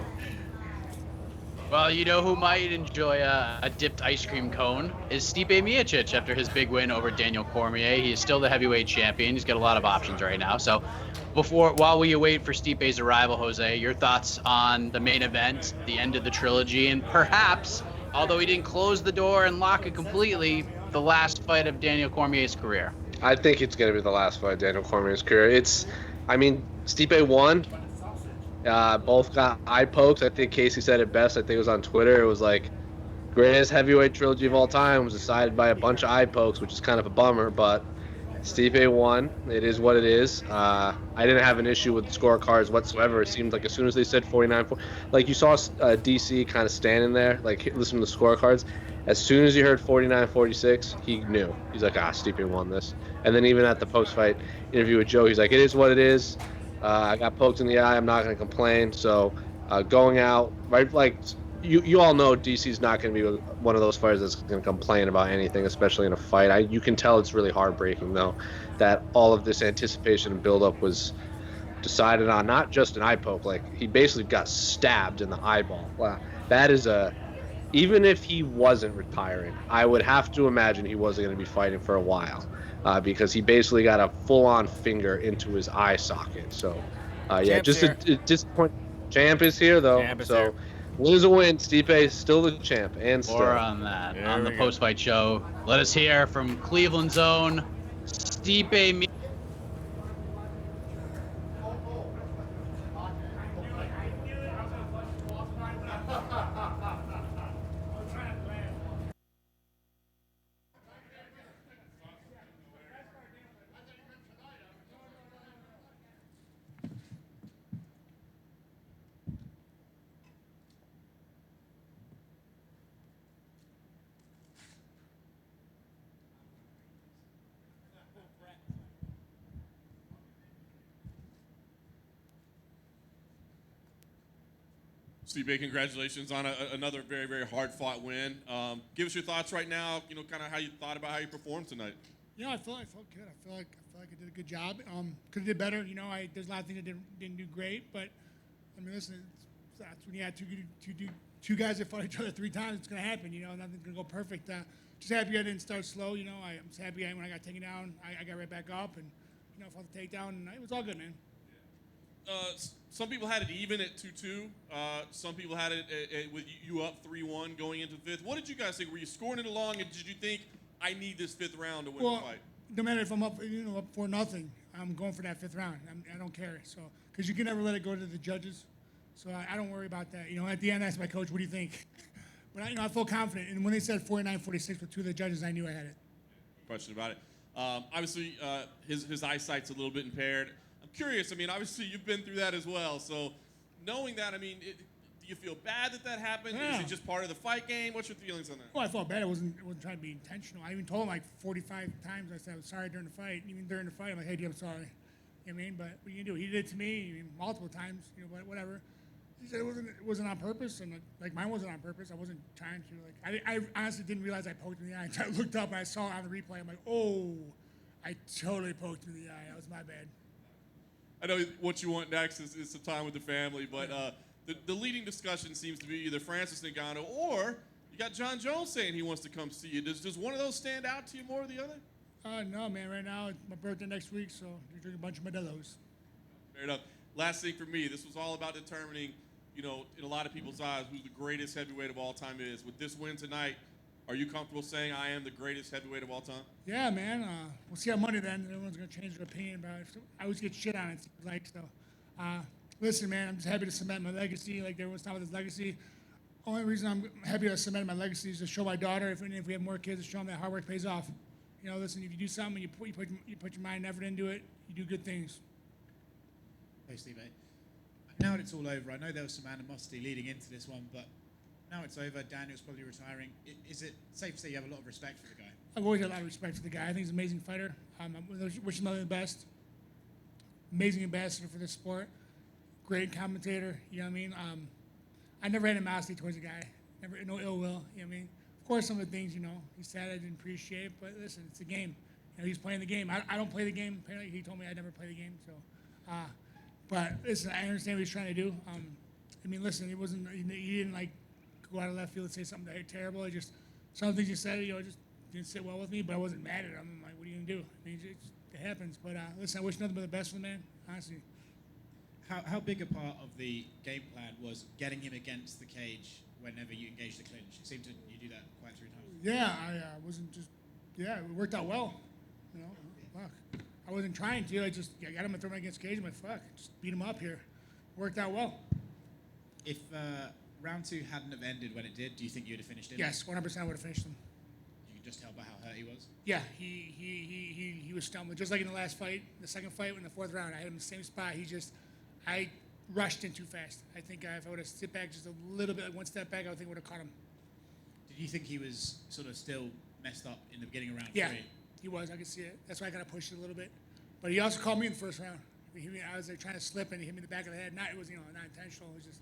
Well, you know who might enjoy a dipped ice cream cone is Stipe Miocic after his big win over Daniel Cormier. He is still the heavyweight champion. He's got a lot of options right now. So while we await for Stipe's arrival, Jose, your thoughts on the main event, the end of the trilogy, and perhaps, although he didn't close the door and lock it completely, the last fight of Daniel Cormier's career? I think it's going to be the last fight of Daniel Cormier's career. Stipe won. Both got eye pokes. I think Casey said it best. I think it was on Twitter. It was like, greatest heavyweight trilogy of all time was decided by a bunch of eye pokes, which is kind of a bummer, but Stipe won. It is what it is. I didn't have an issue with the scorecards whatsoever. It seemed like as soon as they said 49-4, like you saw DC kind of standing there, like listening to the scorecards. As soon as he heard 49-46, he knew. He's like, Stipe won this. And then even at the post-fight interview with Joe, he's like, it is what it is. I got poked in the eye. I'm not going to complain. So going out, right, like you all know DC's not going to be one of those fighters that's going to complain about anything, especially in a fight. You can tell it's really heartbreaking, though, that all of this anticipation and buildup was decided on not just an eye poke. Like, he basically got stabbed in the eyeball. Wow. That is even if he wasn't retiring, I would have to imagine he wasn't going to be fighting for a while. Because he basically got a full-on finger into his eye socket. So, just a disappointing. Champ is here, though. Here. Win is a win. Stipe is still the champ. And still. More on that on the post-fight show. Let us hear from Cleveland's own Stipe Miocic. Stipe, congratulations on another very, very hard-fought win. Give us your thoughts right now. Kind of how you thought about how you performed tonight. Yeah, I felt good. I feel like I did a good job. Could have did better. There's a lot of things I didn't do great, but I mean, listen, that's when you had two guys that fought each other 3 times. It's gonna happen. Nothing's gonna go perfect. Just happy I didn't start slow. I'm just happy when I got taken down, I got right back up and fought the takedown, and it was all good, man. Some people had it even at 2-2. Some people had it with you up 3-1 going into the 5th. What did you guys think? Were you scoring it along, and did you think, I need this 5th round to win the fight? No matter if I'm up 4-0, I'm going for that 5th round. I don't care. So, because you can never let it go to the judges. So I don't worry about that. At the end, I asked my coach, what do you think? But I felt confident. And when they said 49-46 with 2 of the judges, I knew I had it. Question about it. Obviously, his eyesight's a little bit impaired. I'm curious. Obviously, you've been through that as well. So, knowing that, do you feel bad that happened? Yeah. Is it just part of the fight game? What's your feelings on that? Well, I felt bad. I wasn't trying to be intentional. I even told him like 45 times. I said I was sorry during the fight. And even during the fight, I'm like, hey, dude, I'm sorry. But what you can do? He did it to me multiple times. But whatever. He said it wasn't on purpose, and like mine wasn't on purpose. I wasn't trying to. I honestly didn't realize I poked him in the eye until I looked up and I saw it on the replay. I'm like, oh, I totally poked him in the eye. That was my bad. I know what you want next is some time with the family, but the leading discussion seems to be either Francis Ngannou or you got John Jones saying he wants to come see you. Does one of those stand out to you more than the other? No, man. Right now, it's my birthday next week, so you're drinking a bunch of Modelo's. Fair enough. Last thing for me, this was all about determining, in a lot of people's eyes, who the greatest heavyweight of all time is. With this win tonight, are you comfortable saying I am the greatest heavyweight of all time? Yeah, man. We'll see on Monday then. Everyone's going to change their opinion about it. I always get shit on it, so. Listen, man, I'm just happy to cement my legacy. Like, everyone's talking about this legacy. Only reason I'm happy to cement my legacy is to show my daughter, if we have more kids, to show them that hard work pays off. Listen, if you do something, you put your mind and effort into it, you do good things. Hey, Steve. Now that it's all over, I know there was some animosity leading into this one, but Now it's over. Daniel's probably retiring. Is it safe to say you have a lot of respect for the guy? I've always had a lot of respect for the guy. I think he's an amazing fighter. I wish him nothing the best. Amazing ambassador for this sport. Great commentator. You know what I mean? I never had animosity towards the guy. Never, no ill will. You know what I mean? Of course, some of the things, he said I didn't appreciate, but listen, it's a game. He's playing the game. I don't play the game. Apparently, he told me I'd never play the game. So, but listen, I understand what he's trying to do. Listen, he didn't like go out of left field and say something terrible. Some of the things he said, just didn't sit well with me. But I wasn't mad at him. I'm like, what are you gonna do? It happens. But listen, I wish nothing but the best for the man. Honestly. How big a part of the game plan was getting him against the cage whenever you engage the clinch? It seemed you do that quite a few times. Yeah, I wasn't just. Yeah, it worked out well. Fuck. I wasn't trying to. I got him and threw him against the cage. I'm like, fuck, just beat him up here. Worked out well. If round 2 hadn't have ended when it did, do you think you'd have finished him? Yes, 100% would have finished him. You could just tell by how hurt he was? Yeah, he was stumbling. Just like in the last fight, the second fight in the 4th round, I had him in the same spot. I rushed in too fast. I think if I would have sit back just a little bit, like one step back, I think I would have caught him. Did you think he was sort of still messed up in the beginning of round 3? Yeah, he was. I could see it. That's why I kind of pushed it a little bit. But he also called me in the 1st round. I was like trying to slip and he hit me in the back of the head. It was not intentional. It was just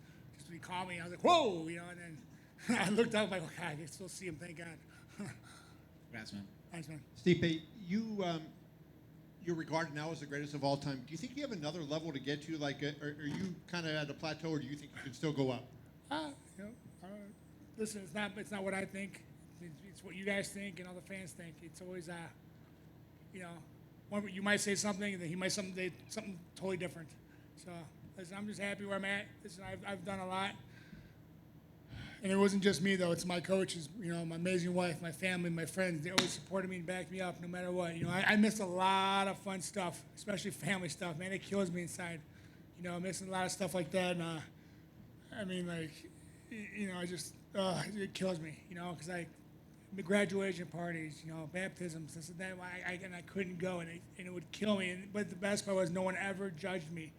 when he called me, I was like, whoa, and then I looked up like, okay, I can still see him. Thank God. Congrats, man. Thanks, man. Stipe, you're regarded now as the greatest of all time. Do you think you have another level to get to? Like, are you kind of at a plateau, or do you think you can still go up? Listen, it's not what I think. It's what you guys think and all the fans think. It's always, you might say something, and then he might say something totally different. So, listen, I'm just happy where I'm at. Listen, I've done a lot. And it wasn't just me, though. It's my coaches, my amazing wife, my family, my friends. They always supported me and backed me up no matter what. I missed a lot of fun stuff, especially family stuff. Man, it kills me inside. Missing a lot of stuff like that. And, it kills me, because the graduation parties, baptisms, this and that, and I couldn't go, and it would kill me. But the best part was no one ever judged me.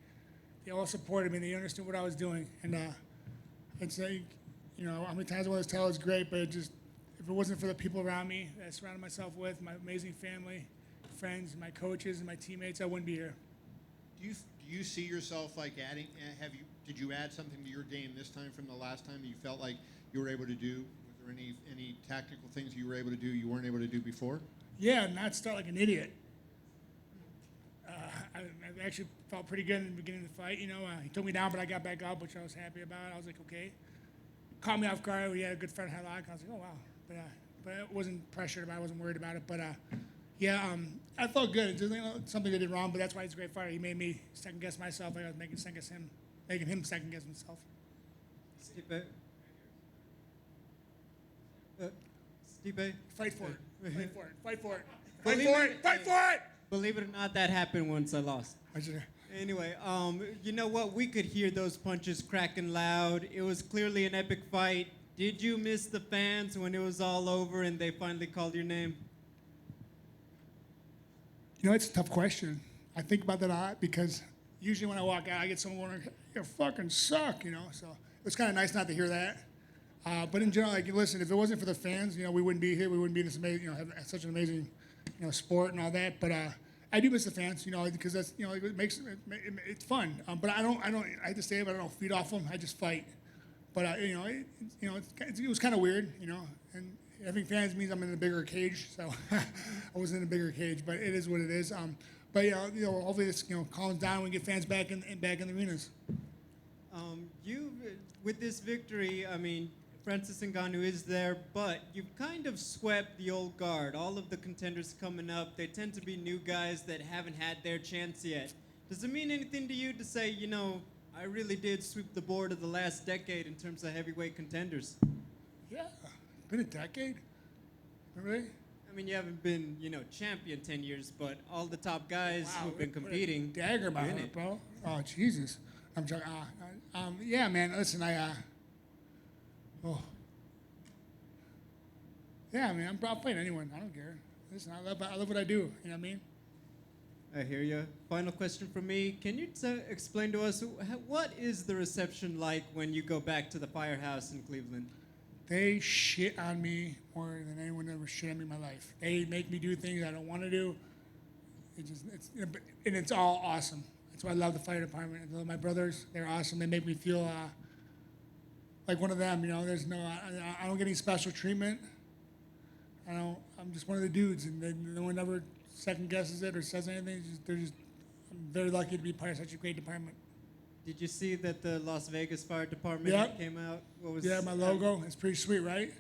They all supported me. They understood what I was doing. And it's like, how many times I want to tell it's great, but if it wasn't for the people around me that I surrounded myself with, my amazing family, friends, my coaches, and my teammates, I wouldn't be here. Do you see yourself like adding? Did you add something to your game this time from the last time you felt like you were able to do? Was there any tactical things you were able to do you weren't able to do before? Yeah, not start like an idiot. I actually felt pretty good in the beginning of the fight. He took me down, but I got back up, which I was happy about. I was like, okay. Caught me off guard. We had a good front headlock. I was like, oh wow. But I wasn't pressured about it. I wasn't worried about it. But I felt good. It's just, something I did wrong, but that's why he's a great fighter. He made me second guess myself. I was making him second guess himself. Stipe. Stipe. Fight for it. Fight for it. Fight for it. Fight Believe for it- it. Fight for it. Believe it or not, that happened once I lost. Anyway, you know what? We could hear those punches cracking loud. It was clearly an epic fight. Did you miss the fans when it was all over and they finally called your name? It's a tough question. I think about that a lot because usually when I walk out, I get someone going, you fucking suck, So it's kind of nice not to hear that. But in general, listen, if it wasn't for the fans, we wouldn't be here. We wouldn't be in this amazing, have such an amazing, sport and all that. But I do miss the fans, because that's, it makes it's fun. But I hate to say it, but I don't feed off them. I just fight. But it was kind of weird, and having fans means I'm in a bigger cage. So I was in a bigger cage, but it is what it is. But hopefully this calms down and we get fans back in the arenas. You with this victory, Francis Ngannou is there, but you've kind of swept the old guard. All of the contenders coming up, they tend to be new guys that haven't had their chance yet. Does it mean anything to you to say, I really did sweep the board of the last decade in terms of heavyweight contenders? Yeah, been a decade. Really? You haven't been, champion 10 years, but all the top guys who've been competing. Dagger about it, bro. Oh, Jesus. I'm joking. Yeah, man. Listen, yeah, I'll fight anyone. I don't care. Listen, I love what I do. You know what I mean? I hear you. Final question from me. Can you explain to us what is the reception like when you go back to the Firehouse in Cleveland? They shit on me more than anyone ever shit on me in my life. They make me do things I don't want to do. It's all awesome. That's why I love the fire department. I love my brothers. They're awesome. They make me feel like one of them. You know, there's I don't get any special treatment. I'm just one of the dudes, and no one ever second guesses it or says anything. I'm very lucky to be part of such a great department. Did you see that the Las Vegas Fire Department Yep. came out? My logo. It's pretty sweet, right?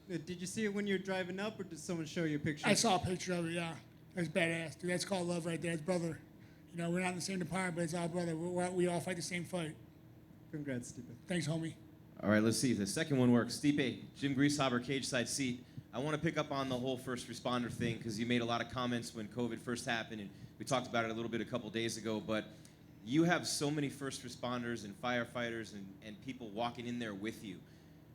Did you see it when you were driving up, or did someone show you a picture? I saw a picture of it, yeah. That's badass, dude. That's called love right there. It's brother. You know, we're not in the same department, but it's all brother. We all fight the same fight. Congrats, Stipe. Thanks, homie. All right, let's see if the second one works. Stipe, Jim Greasehaber, cage side seat. I want to pick up on the whole first responder thing because you made a lot of comments when COVID first happened, and we talked about it a little bit a couple days ago, but you have so many first responders and firefighters and people walking in there with you.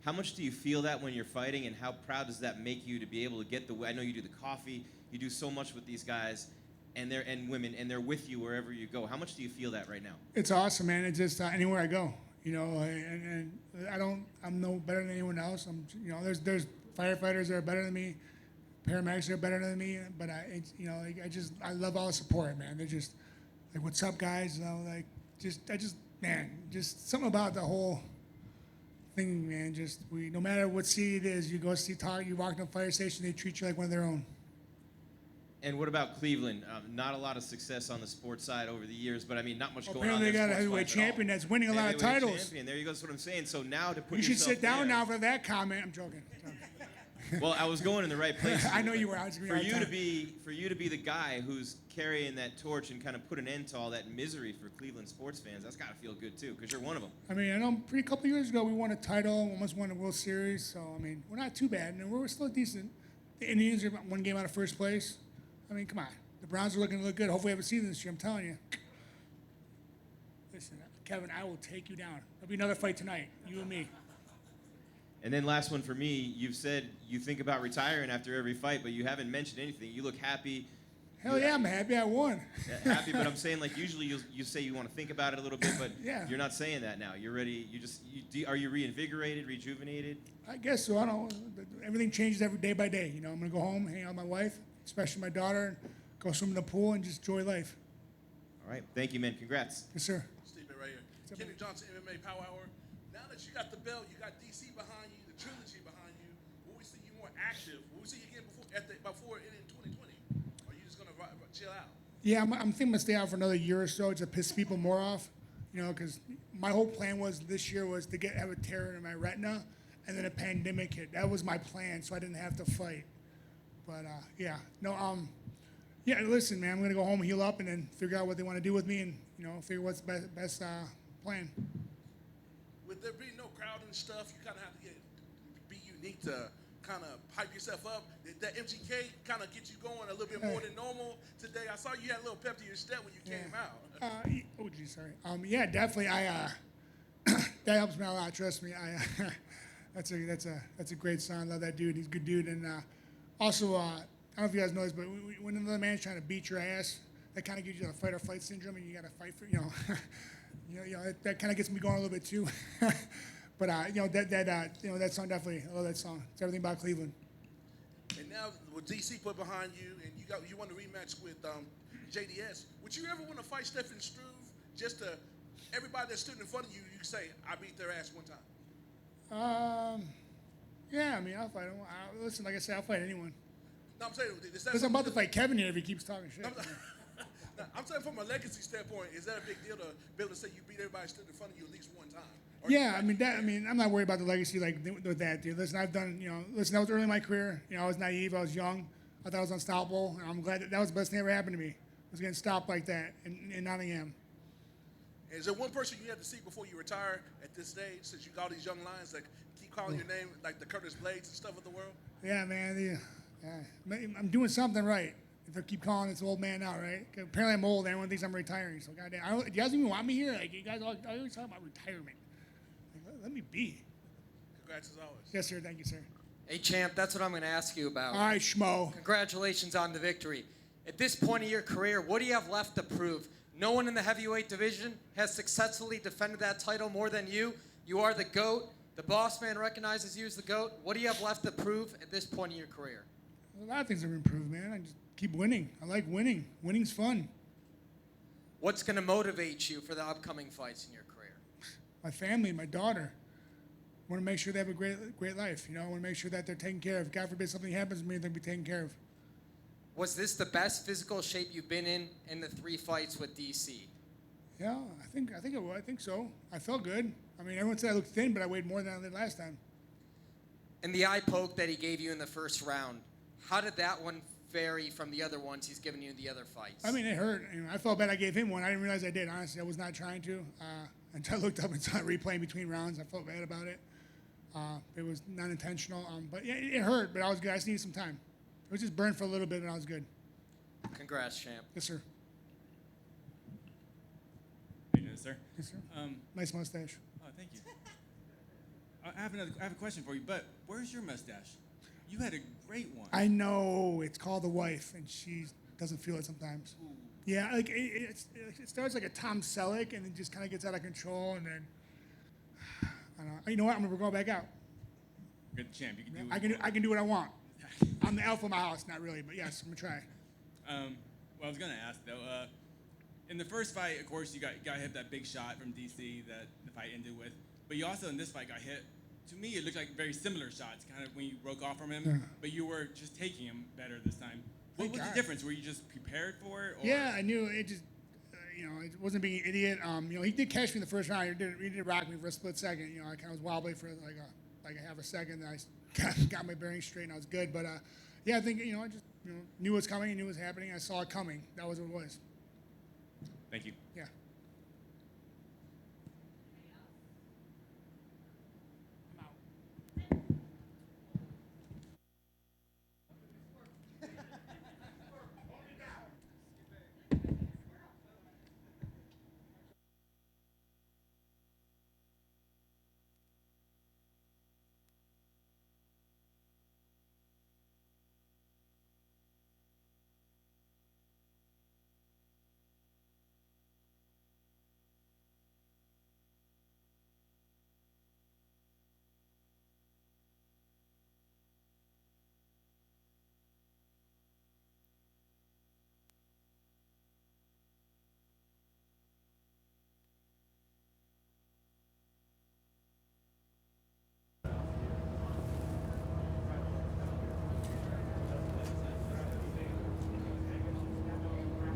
How much do you feel that when you're fighting, and how proud does that make you to be able to get I know you do the coffee, you do so much with these guys and women, and they're with you wherever you go. How much do you feel that right now? It's awesome, man. It's just anywhere I go, you know, and I'm no better than anyone else. There's firefighters that are better than me, paramedics that are better than me, but I love all the support, man. They're just like, what's up, guys? You know, like, just something about the whole thing, man. No matter what city it is, you go you walk to a fire station, they treat you like one of their own. And what about Cleveland? Not a lot of success on the sports side over the years, but I mean, not much going on. Apparently they got a heavyweight champion that's winning a lot of titles. Champion. There you go. That's what I'm saying. So now to put you should yourself sit down there, now for that comment. I'm joking. Well, I was going in the right place. I know you were. For you to be the guy who's carrying that torch and kind of put an end to all that misery for Cleveland sports fans, that's got to feel good too, because you're one of them. I mean, I know a couple years ago we won a title, almost won a World Series. So I mean, we're not too bad, and we're still decent. The Indians are one game out of first place. I mean, come on. The Browns are looking to look good. Hopefully, we have a season this year. I'm telling you. Listen, Kevin, I will take you down. There'll be another fight tonight, you and me. And then last one for me, you've said you think about retiring after every fight, but you haven't mentioned anything. You look happy. Hell yeah, I'm happy I won. Happy, but I'm saying, like, usually you say you want to think about it a little bit, but Yeah. You're not saying that now. You're ready. Are you reinvigorated, rejuvenated? I guess so. I don't know. Everything changes every day by day. You know, I'm going to go home, hang out with my wife, especially my daughter, and go swim in the pool and just enjoy life. All right. Thank you, man. Congrats. Yes, sir. Stipe right here. Kenny Johnson, MMA Power Hour. Now that you got the belt, you got DC behind you, the trilogy behind you, will we see you more active? Will we see you again before it in 2020? Or are you just going to chill out? Yeah, I'm thinking I'm going to stay out for another year or so to piss people more off. You know, because my whole plan this year was to have a tear in my retina, and then a pandemic hit. That was my plan, so I didn't have to fight. But yeah, listen, man, I'm gonna go home, heal up, and then figure out what they want to do with me, and figure what's the best plan. With there being no crowd and stuff, you kind of have to be unique to kind of hype yourself up. Did that MGK kind of get you going a little bit more than normal today? I saw you had a little pep to your step when you came out. Sorry. Yeah, definitely. That helps me a lot. Trust me. That's a great song. I love that dude. He's a good dude. And also, I don't know if you guys know this, but when another man's trying to beat your ass, that kind of gives you the fight or flight syndrome, and you got to fight for that kind of gets me going a little bit too. But that song definitely. I love that song. It's everything about Cleveland. And now with DC put behind you, and you won the rematch with JDS. Would you ever want to fight Stefan Struve? Just to everybody that stood in front of you, you say, I beat their ass one time. Yeah, I mean, I'll fight him. Listen, like I said, I'll fight anyone. No, I'm saying, because I'm about to fight Kevin here if he keeps talking shit. I'm saying from a legacy standpoint, is that a big deal to be able to say you beat everybody stood in front of you at least one time? Yeah, I mean, I'm not worried about the legacy like with that, dude. Listen, I've done, that was early in my career. I was naive, I was young. I thought I was unstoppable, and I'm glad that was the best thing that ever happened to me. I was getting stopped like that in Nottingham. Is there one person you had to see before you retire at this stage, since you got all these young lions that keep calling your name, like the Curtis Blades and stuff of the world? Yeah, man. I'm doing something right. If they keep calling this old man out, right? Apparently I'm old. Everyone thinks I'm retiring. So goddamn, do you guys even want me here? Like, you guys always talk about retirement. Like, let me be. Congrats as always. Yes, sir. Thank you, sir. Hey, champ, that's what I'm going to ask you about. All right, schmo. Congratulations on the victory. At this point of your career, what do you have left to prove? No one in the heavyweight division has successfully defended that title more than you. You are the GOAT. The boss man recognizes you as the GOAT. What do you have left to prove at this point in your career? A lot of things have improved, man. I just keep winning. I like winning. Winning's fun. What's going to motivate you for the upcoming fights in your career? My family, my daughter. I want to make sure they have a great life. You know, I want to make sure that they're taken care of. God forbid something happens to me, they'll be taken care of. Was this the best physical shape you've been in the 3 fights with DC? Yeah, I think it was. I think so. I felt good. I mean, everyone said I looked thin, but I weighed more than I did last time. And the eye poke that he gave you in the first round, how did that one vary from the other ones he's given you in the other fights? I mean, it hurt. You know, I felt bad I gave him one. I didn't realize I did. Honestly, I was not trying to. Until I looked up and saw it replaying between rounds, I felt bad about it. It was not intentional. But yeah, it hurt, but I was good. I just needed some time. It was just burned for a little bit, and I was good. Congrats, champ. Yes, sir. How you doing, sir? Yes, sir. Nice mustache. Oh, thank you. I have a question for you, but where's your mustache? You had a great one. I know. It's called the wife, and she doesn't feel it sometimes. Ooh. Yeah, like it starts like a Tom Selleck, and it just kind of gets out of control, and then I don't know. You know what? I'm gonna go back out. You're the champ. You can do I can do what I want. I'm the alpha of my house, not really, but yes, I'm gonna try. Well, I was gonna ask though. In the first fight, of course, you got hit that big shot from DC that the fight ended with. But you also in this fight got hit. To me, it looked like very similar shots, kind of when you broke off from him. Yeah. But you were just taking him better this time. What was the difference? Were you just prepared for it? Or? Yeah, I knew it. Just you know, it wasn't being an idiot. You know, he did catch me in the first round. He did rock me for a split second. You know, I kind of was wobbly for like a half a second. Then I got my bearings straight, and I was good. But yeah, I think you know, I just knew what was coming, knew what was happening. I saw it coming. That was what it was. Thank you. Yeah.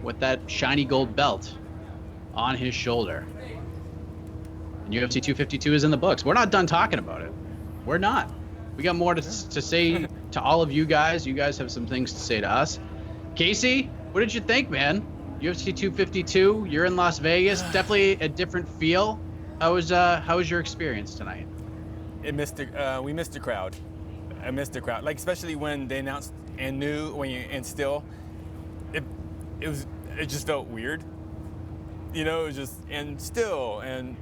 With that shiny gold belt on his shoulder. And UFC 252 is in the books. We're not done talking about it. We're not. We got more to say to all of you guys. You guys have some things to say to us. Casey, what did you think, man? UFC 252, you're in Las Vegas. Definitely a different feel. How was your experience tonight? We missed the crowd. I missed the crowd. Like, especially when they announced and knew and still, it just felt weird. You know, it was just, and still, and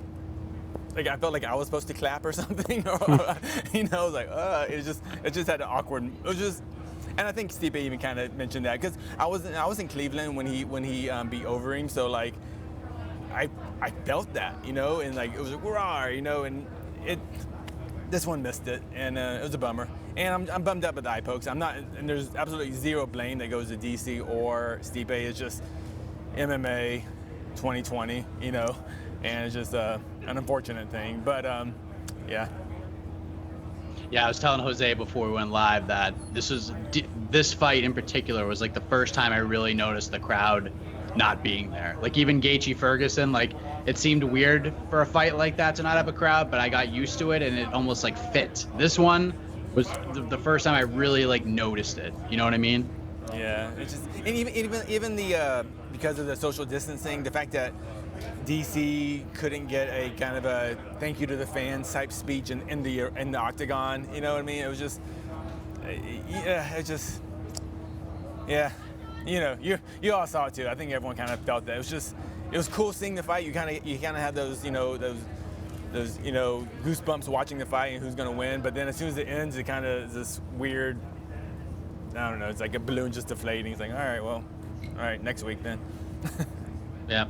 like I felt like I was supposed to clap or something. Or, you know, like, it just had an awkward, it was just, and I think Stipe even kind of mentioned that, because I was in Cleveland when he beat Overeem, so like, I felt that, you know, and like, it was like, "Rawr," you know, and this one missed it, and it was a bummer. And I'm bummed up with the eye pokes. I'm not, and there's absolutely zero blame that goes to DC or Stipe. It's just MMA 2020, you know, and it's just an unfortunate thing. But yeah. Yeah, I was telling Jose before we went live that this fight in particular was like the first time I really noticed the crowd not being there. Like even Gaethje Ferguson, like it seemed weird for a fight like that to not have a crowd, but I got used to it and it almost like fit. This one was the first time I really like noticed it. You know what I mean? Yeah, it's just, and even the because of the social distancing, the fact that DC couldn't get a kind of a thank you to the fans type speech in the octagon. You know what I mean? It was just, yeah, it just, yeah. You know, you all saw it too. I think everyone kind of felt that. It was cool seeing the fight. You kind of have those goosebumps watching the fight and who's gonna win. But then as soon as it ends, it kind of is this weird, I don't know. It's like a balloon just deflating. It's like, all right, next week then. Yeah.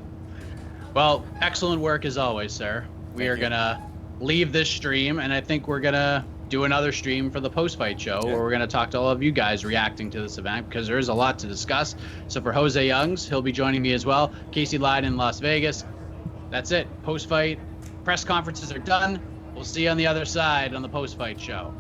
Well, excellent work as always, sir. We are gonna leave this stream, and I think we're gonna do another stream for the post-fight show where we're gonna talk to all of you guys reacting to this event, because there is a lot to discuss. So for Jose Youngs, he'll be joining me as well. Casey lied in Las Vegas. That's it. Post-fight press conferences are done. We'll see you on the other side on the post-fight show.